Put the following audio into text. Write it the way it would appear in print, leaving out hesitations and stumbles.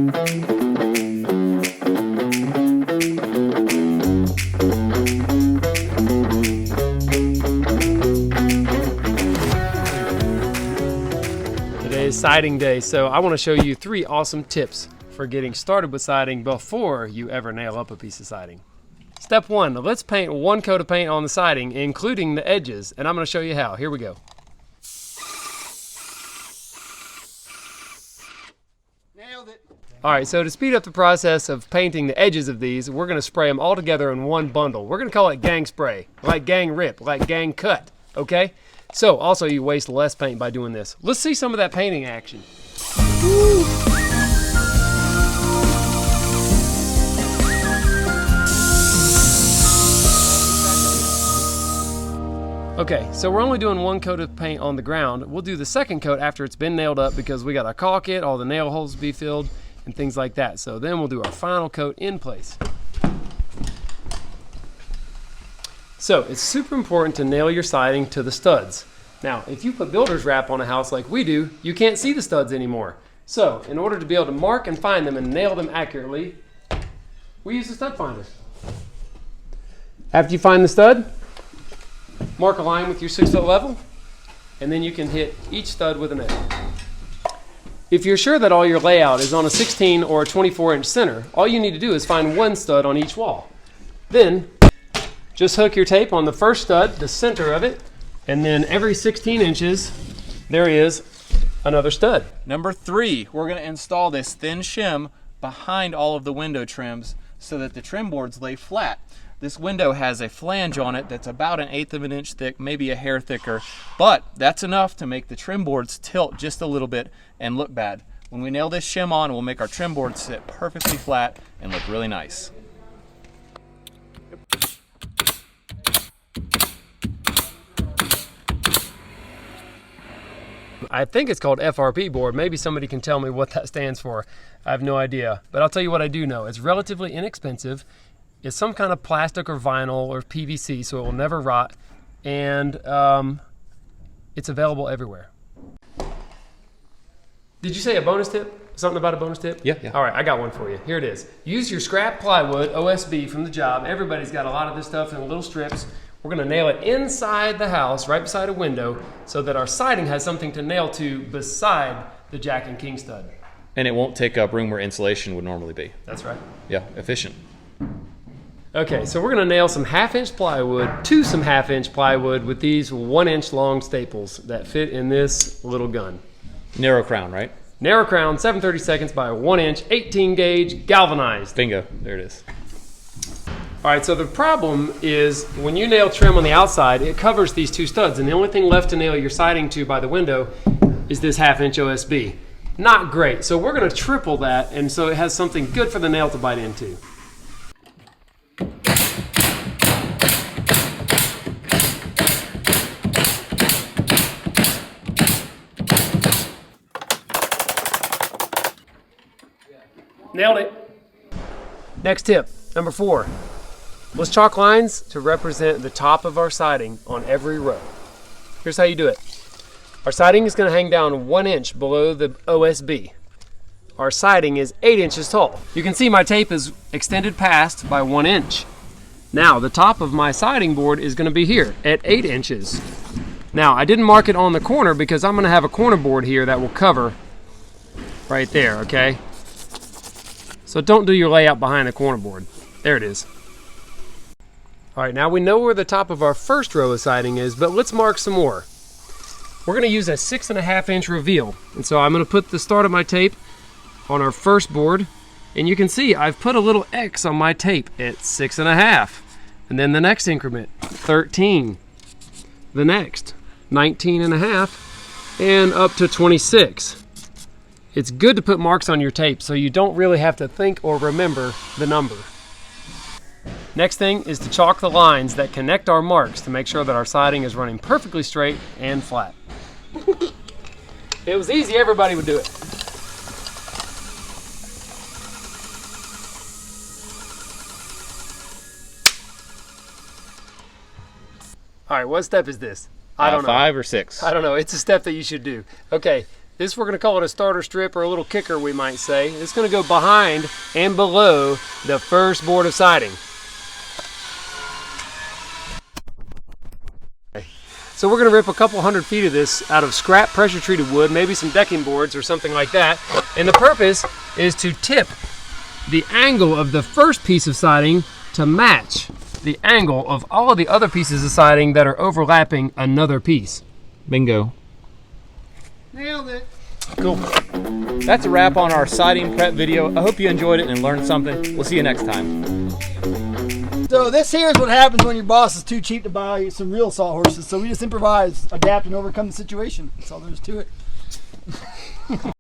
Today is siding day, so I want to show you 3 awesome tips for getting started with siding before you ever nail up a piece of siding. Step 1, let's paint 1 coat of paint on the siding, including the edges, and I'm going to show you how. Here we go. Nailed it. Alright, so to speed up the process of painting the edges of these, we're going to spray them all together in one bundle. We're going to call it gang spray, like gang rip, like gang cut, okay? So, also you waste less paint by doing this. Let's see some of that painting action. Woo. Okay, so we're only doing 1 coat of paint on the ground. We'll do the 2nd coat after it's been nailed up because we gotta caulk it, all the nail holes to be filled, and things like that. So then we'll do our final coat in place. So it's super important to nail your siding to the studs. Now, if you put builder's wrap on a house like we do, you can't see the studs anymore. So in order to be able to mark and find them and nail them accurately, we use the stud finder. After you find the stud, mark a line with your 6-foot level, and then you can hit each stud with a nail. If you're sure that all your layout is on a 16 or a 24-inch center, all you need to do is find 1 stud on each wall. Then, just hook your tape on the first stud, the center of it, and then every 16 inches, there is another stud. Number 3, we're going to install this thin shim behind all of the window trims so that the trim boards lay flat. This window has a flange on it that's about 1/8 of an inch thick, maybe a hair thicker, but that's enough to make the trim boards tilt just a little bit and look bad. When we nail this shim on, we'll make our trim boards sit perfectly flat and look really nice. I think it's called FRP board. Maybe somebody can tell me what that stands for. I have no idea, but I'll tell you what I do know. It's relatively inexpensive. It's some kind of plastic or vinyl or PVC, so it will never rot, and it's available everywhere. Did you say a bonus tip? Something about a bonus tip? Yeah. All right, I got one for you. Here it is. Use your scrap plywood, OSB from the job. Everybody's got a lot of this stuff in little strips. We're going to nail it inside the house, right beside a window, so that our siding has something to nail to beside the Jack and King stud. And it won't take up room where insulation would normally be. That's right. Yeah, efficient. Okay, so we're going to nail some 1/2-inch plywood to some 1/2-inch plywood with these 1-inch long staples that fit in this little gun. Narrow crown, right? Narrow crown, 7/32 by 1 inch, 18 gauge, galvanized. Bingo, there it is. All right, so the problem is when you nail trim on the outside, it covers these 2 studs, and the only thing left to nail your siding to by the window is this 1/2-inch OSB. Not great, so we're going to triple that, and so it has something good for the nail to bite into. Nailed it. Next tip, number 4. Let's chalk lines to represent the top of our siding on every row. Here's how you do it. Our siding is going to hang down 1 inch below the OSB. Our siding is 8 inches tall. You can see my tape is extended past by 1 inch. Now the top of my siding board is going to be here at 8 inches. Now I didn't mark it on the corner because I'm going to have a corner board here that will cover right there, okay? So don't do your layout behind the corner board. There it is. All right, now we know where the top of our first row of siding is, but let's mark some more. We're going to use a 6.5-inch reveal. And so I'm going to put the start of my tape on our first board. And you can see I've put a little X on my tape at 6.5. And then the next increment, 13. The next, 19.5, and up to 26. It's good to put marks on your tape so you don't really have to think or remember the number. Next thing is to chalk the lines that connect our marks to make sure that our siding is running perfectly straight and flat. If it was easy, everybody would do it. All right, what step is this? I don't know. 5 or 6? I don't know. It's a step that you should do. Okay, This we're going to call it a starter strip or a little kicker, we might say. It's going to go behind and below the first board of siding. So we're going to rip a couple 100 feet of this out of scrap pressure treated wood, maybe some decking boards or something like that. And the purpose is to tip the angle of the first piece of siding to match the angle of all of the other pieces of siding that are overlapping another piece. Bingo. Nailed it. Cool. That's a wrap on our siding prep video. I hope you enjoyed it and learned something. We'll see you next time. So this here is what happens when your boss is too cheap to buy some real sawhorses. So we just improvise, adapt, and overcome the situation. That's all there is to it.